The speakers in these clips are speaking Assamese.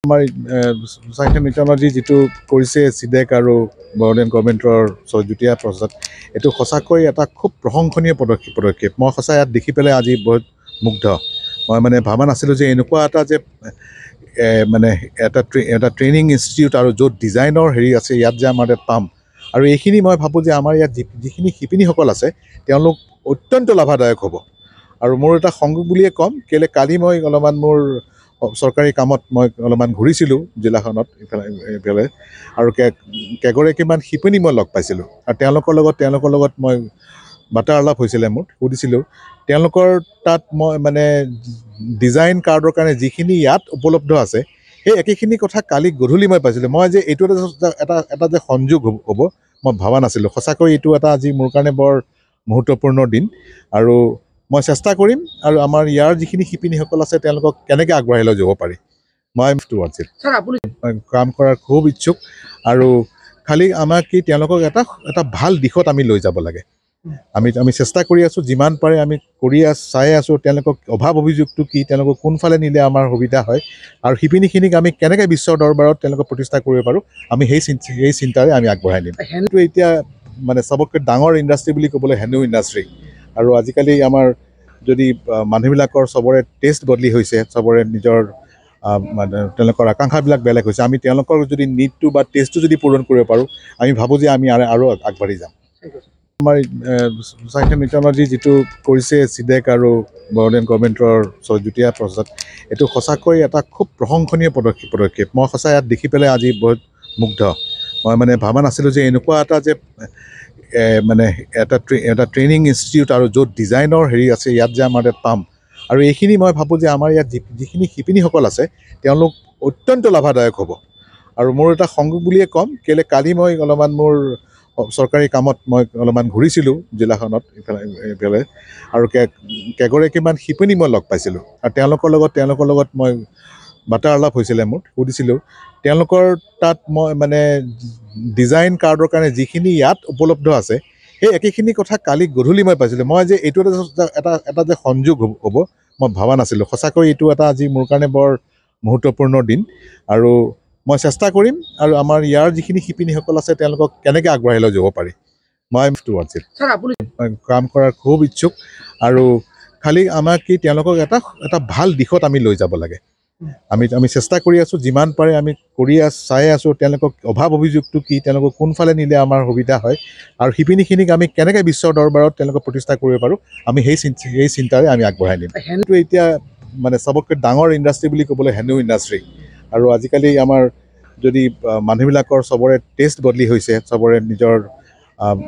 আমাৰ চাইন্স টেকনলজি যিটো কৰিছে চিডেক আৰু বড়োলেণ্ড গভৰ্ণমেণ্টৰ যুটীয়া প্ৰচেষ্টাত এইটো সঁচাকৈ এটা খুব প্ৰশংসনীয় পদক্ষেপ মই সঁচাই ইয়াত দেখি পেলাই আজি বহুত মুগ্ধ মই মানে ভাবা নাছিলোঁ যে এনেকুৱা এটা যে মানে এটা ট্ৰেইনিং ইনষ্টিটিউট আৰু য'ত ডিজাইনৰ হেৰি আছে ইয়াত যে আমাৰ ইয়াত পাম আৰু এইখিনি মই ভাবোঁ যে আমাৰ ইয়াত যিখিনি শিপিনীসকল আছে তেওঁলোক অত্যন্ত লাভদায়ক হ'ব আৰু মোৰ এটা সংযোগ বুলিয়ে ক'ম কেলৈ কালি মই অলপমান মোৰ চৰকাৰী কামত মই অলপমান ঘূৰিছিলোঁ জিলাখনত ইফালে আৰু কেইগৰাকীমান শিপিনী মই লগ পাইছিলোঁ আৰু তেওঁলোকৰ লগত মই বাৰ্তালাপ হৈছিলে মোৰ সুধিছিলোঁ তেওঁলোকৰ তাত মই মানে ডিজাইন কাৰ্ডৰ কাৰণে যিখিনি ইয়াত উপলব্ধ আছে সেই একেখিনি কথা কালি গধূলি মই পাইছিলোঁ মই যে এইটো এটা যে সংযোগ হ'ব মই ভবা নাছিলোঁ সঁচাকৈ এইটো এটা আজি মোৰ কাৰণে বৰ মুহূৰ্তপূৰ্ণ দিন আৰু মই চেষ্টা কৰিম আৰু আমাৰ ইয়াৰ যিখিনি শিপিনীসকল আছে তেওঁলোকক কেনেকৈ আগবঢ়াই লৈ যাব পাৰি মই কাম কৰাৰ খুব ইচ্ছুক আৰু খালি আমাক কি তেওঁলোকক এটা ভাল দিশত আমি লৈ যাব লাগে আমি চেষ্টা কৰি আছোঁ যিমান পাৰে আমি চাই আছোঁ তেওঁলোকক অভাৱ অভিযোগটো কি তেওঁলোকক কোনফালে নিলে আমাৰ সুবিধা হয় আৰু শিপিনীখিনিক আমি কেনেকৈ বিশ্বৰ দৰবাৰত তেওঁলোকক প্ৰতিষ্ঠা কৰিব পাৰোঁ আমি সেই চিন্তাৰে আমি আগবঢ়াই নিম সেইটো এতিয়া মানে চবতকৈ ডাঙৰ ইণ্ডাষ্ট্ৰী বুলি ক'বলৈ হেণ্ডলুম ইণ্ডাষ্ট্ৰী আৰু আজিকালি আমাৰ যদি মানুহবিলাকৰ চবৰে টেষ্ট বদলি হৈছে চবৰে নিজৰ মানে তেওঁলোকৰ আকাংক্ষাবিলাক বেলেগ হৈছে আমি তেওঁলোকৰ যদি নিডটো বা টেষ্টটো যদি পূৰণ কৰিব পাৰোঁ আমি ভাবোঁ যে আমি আৰু আগবাঢ়ি যাম আমাৰ চাইন্স টেকনলজি যিটো কৰিছে চিডেক আৰু বড়োলেণ্ড গভৰ্ণমেণ্টৰ যুটীয়া প্ৰচেষ্টাত এইটো সঁচাকৈ এটা খুব প্ৰশংসনীয় পদক্ষেপ মই সঁচাই ইয়াত দেখি পেলাই আজি বহুত মুগ্ধ মই মানে ভাবা নাছিলোঁ যে এনেকুৱা এটা যে মানে এটা ট্ৰেইনিং ইনষ্টিটিউট আৰু য'ত ডিজাইনৰ হেৰি আছে ইয়াত যে আমাৰ ইয়াত পাম আৰু এইখিনি মই ভাবোঁ যে আমাৰ ইয়াত যিখিনি শিপিনীসকল আছে তেওঁলোক অত্যন্ত লাভদায়ক হ'ব আৰু মোৰ এটা সংযোগ বুলিয়ে ক'ম কেলৈ কালি মই অলপমান মোৰ চৰকাৰী কামত মই অলপমান ঘূৰিছিলোঁ জিলাখনত ইফালে আৰু কেইগৰাকীমান শিপিনী মই লগ পাইছিলোঁ আৰু তেওঁলোকৰ লগত মই বাৰ্তালাপ হৈছিলে মোৰ সুধিছিলোঁ তেওঁলোকৰ তাত মই মানে ডিজাইন কাৰ্ডৰ কাৰণে যিখিনি ইয়াত উপলব্ধ আছে সেই একেখিনি কথা কালি গধূলি মই পাইছিলোঁ মই যে এইটো এটা যে সংযোগ হ'ব মই ভবা নাছিলোঁ সঁচাকৈ এইটো এটা আজি মোৰ কাৰণে বৰ মুহূৰ্তপূৰ্ণ দিন আৰু মই চেষ্টা কৰিম আৰু আমাৰ ইয়াৰ যিখিনি শিপিনীসকল আছে তেওঁলোকক কেনেকৈ আগবঢ়াই লৈ যাব পাৰি মই কাম কৰাৰ খুব ইচ্ছুক আৰু খালি আমাক কি তেওঁলোকক এটা ভাল দিশত আমি লৈ যাব লাগে আমি চেষ্টা কৰি আছোঁ যিমান পাৰে আমি চাই আছোঁ তেওঁলোকক অভাৱ অভিযোগটো কি তেওঁলোকক কোনফালে নিলে আমাৰ সুবিধা হয় আৰু শিপিনীখিনিক আমি কেনেকৈ বিশ্বৰ দৰবাৰত তেওঁলোকক প্ৰতিষ্ঠা কৰিব পাৰোঁ আমি সেই চিন্তাৰে আমি আগবঢ়াই নিম সেইটো এতিয়া মানে চবতকৈ ডাঙৰ ইণ্ডাষ্ট্ৰী বুলি ক'বলৈ হেণ্ডলুম ইণ্ডাষ্ট্ৰী আৰু আজিকালি আমাৰ যদি মানুহবিলাকৰ চবৰে টেষ্ট বদলি হৈছে চবৰে নিজৰ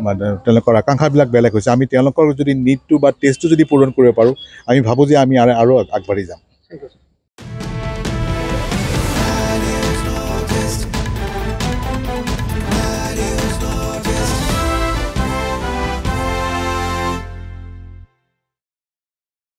মানে তেওঁলোকৰ আকাংক্ষাবিলাক বেলেগ হৈছে আমি তেওঁলোকৰ যদি নিডটো বা টেষ্টটো যদি পূৰণ কৰিব পাৰোঁ আমি ভাবোঁ যে আমি আৰু আগবাঢ়ি যাম